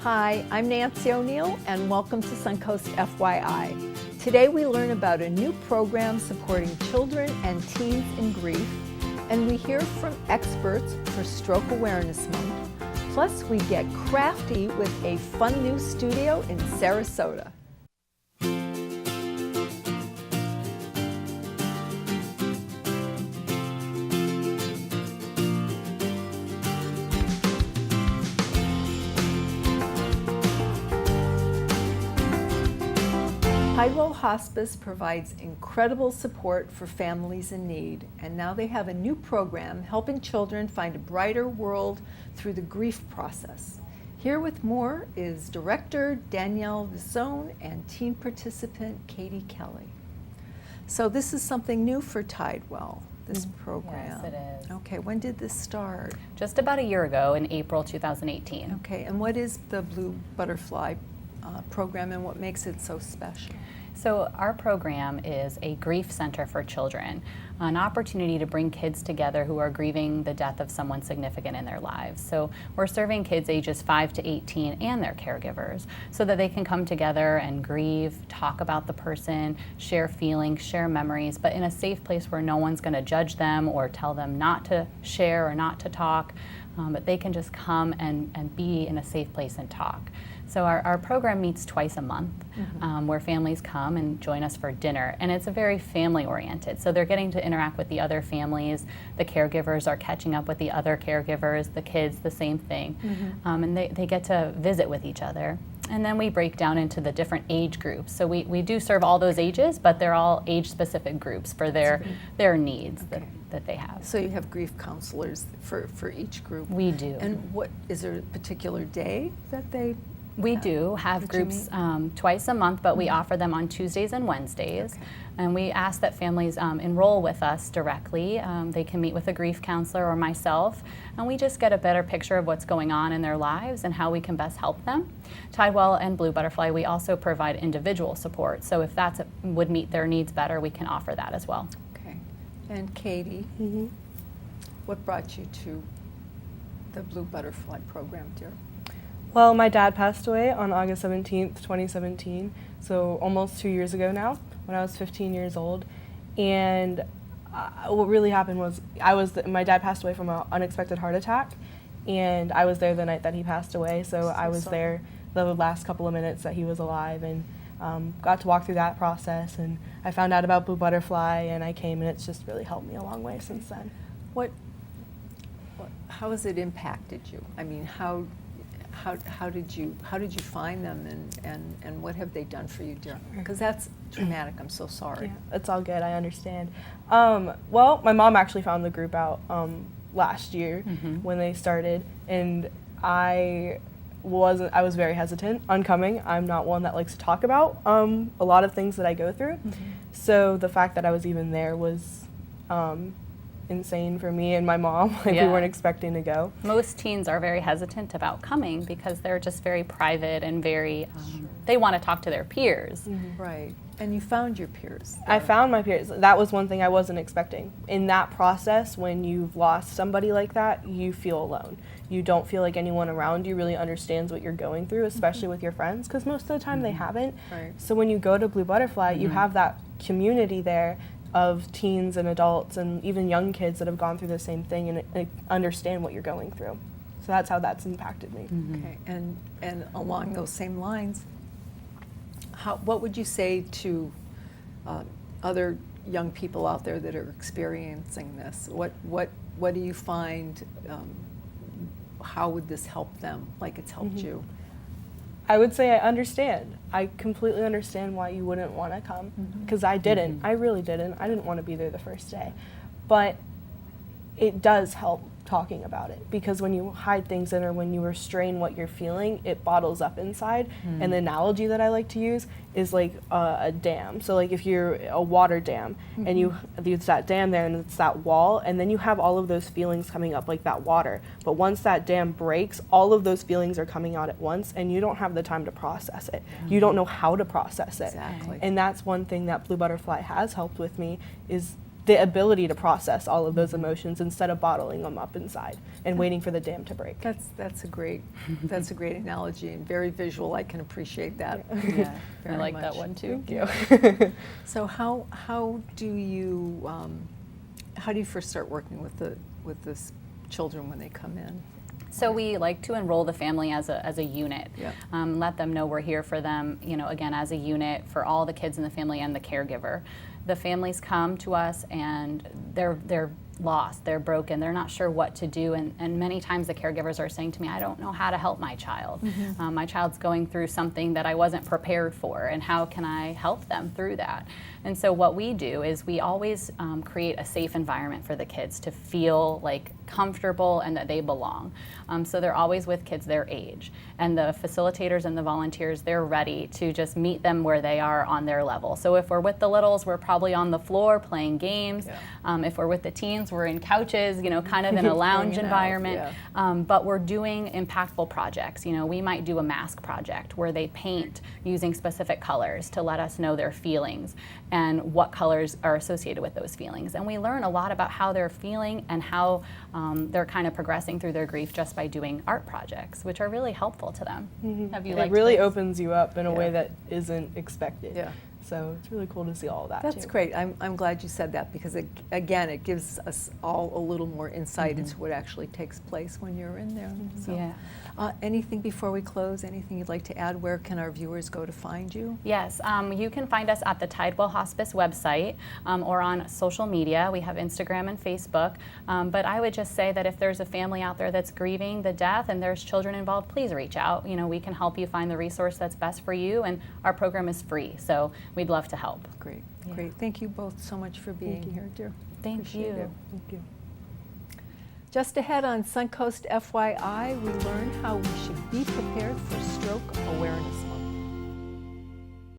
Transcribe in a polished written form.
Hi, I'm Nancy O'Neill and welcome to Suncoast FYI. Today we learn about a new program supporting children and teens in grief, and we hear from experts for Stroke Awareness Month. Plus we get crafty with a fun new studio in Sarasota. Tidewell Hospice provides incredible support for families in need, and now they have a new program helping children find a brighter world through the grief process. Here with more is Director Danielle Visone and teen participant Katie Kelly. So this is something new for Tidewell, this program. Yes, it is. Okay, when did this start? Just about a year ago in April 2018. Okay, and what is the Blue Butterfly program and what makes it so special? So our program is a grief center for children, an opportunity to bring kids together who are grieving the death of someone significant in their lives. So we're serving kids ages 5 to 18 and their caregivers so that they can come together and grieve, talk about the person, share feelings, share memories, but in a safe place where no one's going to judge them or tell them not to share or not to talk, but they can just come and be in a safe place and talk. So our program meets twice a month, where families come and join us for dinner, and it's a very family oriented. So they're getting to interact with the other families, the caregivers are catching up with the other caregivers, the kids, the same thing, and they get to visit with each other. And then we break down into the different age groups. So we do serve all those ages, but they're all age specific groups for their needs that they have. So you have grief counselors for each group? We do. And what, is there a particular day that they We do have groups twice a month, but we offer them on Tuesdays and Wednesdays. Okay. And we ask that families enroll with us directly. They can meet with a grief counselor or myself, and we just get a better picture of what's going on in their lives and how we can best help them. Tidewell and Blue Butterfly, we also provide individual support. So if that would meet their needs better, we can offer that as well. Okay. And Katie, what brought you to the Blue Butterfly program, dear? Well, my dad passed away on August 17th, 2017, so almost 2 years ago now, when I was 15 years old. And what really happened was my dad passed away from an unexpected heart attack, and I was there the night that he passed away, so I was there the last couple of minutes that he was alive, and got to walk through that process, and I found out about Blue Butterfly, and I came, and it's just really helped me a long way since then. How has it impacted you? I mean, how did you find them, and what have they done for you, dear? Because that's traumatic. I'm so sorry. Yeah, it's all good. I understand. Well, my mom actually found the group out last year when they started, and I was very hesitant on coming. I'm not one that likes to talk about a lot of things that I go through. So the fact that I was even there was insane for me and my mom. We weren't expecting to go. Most teens are very hesitant about coming because they're just very private and very, they want to talk to their peers. Right. And you found your peers. I found my peers. That was one thing I wasn't expecting. In that process, when you've lost somebody like that, you feel alone. You don't feel like anyone around you really understands what you're going through, especially with your friends, because most of the time they haven't. Right. So when you go to Blue Butterfly, you have that community there of teens and adults and even young kids that have gone through the same thing and understand what you're going through. So that's how that's impacted me. Okay, and along those same lines, what would you say to other young people out there that are experiencing this? What do you find? How would this help them, like it's helped you? I would say I understand. I completely understand why you wouldn't want to come, because I didn't. I really didn't. I didn't want to be there the first day. But it does help talking about it, because when you hide things in or when you restrain what you're feeling, it bottles up inside. And the analogy that I like to use is like a dam. So like if you're a water dam and it's that dam there and it's that wall, and then you have all of those feelings coming up like that water. But once that dam breaks, all of those feelings are coming out at once, and you don't have the time to process it. You don't know how to process it. Exactly. And that's one thing that Blue Butterfly has helped with me, is the ability to process all of those emotions instead of bottling them up inside and waiting for the dam to break. That's a great analogy and very visual. I can appreciate that. Yeah, I very like much. that one too. Thank you. So how do you first start working with the children when they come in? So we like to enroll the family as a unit. Yeah. Let them know we're here for them, again, as a unit for all the kids in the family and the caregiver. The families come to us and they're lost, they're broken, they're not sure what to do, and many times the caregivers are saying to me, I don't know how to help my child. My child's going through something that I wasn't prepared for, and how can I help them through that? And so what we do is we always create a safe environment for the kids to feel like comfortable and that they belong. So they're always with kids their age. And the facilitators and the volunteers, they're ready to just meet them where they are on their level. So if we're with the littles, we're probably on the floor playing games. Yeah. If we're with the teens, we're in couches, kind of in a lounge Hanging out, environment. yeah. But we're doing impactful projects. We might do a mask project where they paint using specific colors to let us know their feelings and what colors are associated with those feelings. And we learn a lot about how they're feeling and how they're kind of progressing through their grief just by doing art projects, which are really helpful to them. Have you It liked really those? opens you up in a way Yeah. that isn't expected. Yeah. So it's really cool to see all of that That's too. great. I'm glad you said that because it gives us all a little more insight into what actually takes place when you're in there. So, Yeah. Anything before we close? Anything you'd like to add? Where can our viewers go to find you? Yes, you can find us at the Tidewell Hospice website or on social media. We have Instagram and Facebook. But I would just say that if there's a family out there that's grieving the death and there's children involved, please reach out. We can help you find the resource that's best for you, and our program is free, so we'd love to help. Great, Yeah. great. Thank you both so much for being you. here, dear. Thank Appreciate you. it. Thank you. Just ahead on Suncoast FYI, we learn how we should be prepared for Stroke Awareness Month.